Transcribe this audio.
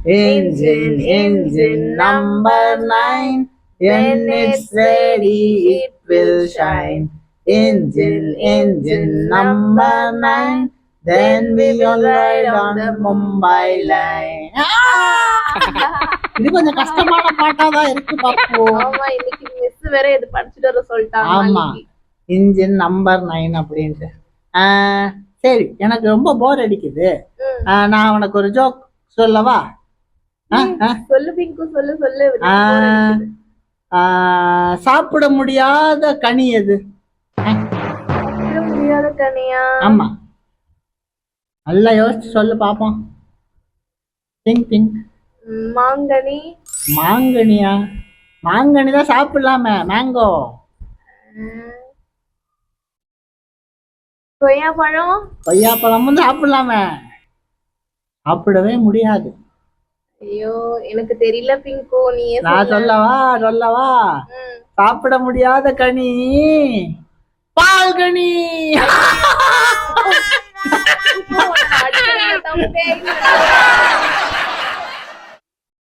Engine number 9. When it's ready, it will shine. Engine number 9. Then we will ride on the Mumbai line. இது கொஞ்சம் கஷ்டமான பாட்டா தான் இருக்கு பாப்பு. ஆமா, இன்னைக்கு மிஸ் வேற இது படிச்சுட்டு வர சொல்லிட்டாங்க. ஆமா, இன்ஜின் நம்பர் 9 அப்படின்ட்டு. சரி, எனக்கு ரொம்ப போர் அடிக்குது. நான் உனக்கு ஒரு ஜோக் சொல்லவா? சொல்லு பிங்கு, சொல்லு சொல்லு. சாப்பிட முடியாத கனி எது? சாப்பிட முடியாத கனியா? ஆமா, நல்லா யோசிச்சு சொல்லு பாப்போம். திங்க். மாங்கனி. மாங்கனியா? மாங்கனி தான் சாப்பிடலாமே, மேங்கோ. கொய்யாப்பழம். கொய்யாப்பழமும் சாப்பிடலாமே, சாப்பிடவே முடியாது. ஐயோ, எனக்கு தெரியல பிங்கு, நீ நான் சொல்லவா? சாப்பிட முடியாத கனி பால்கனி.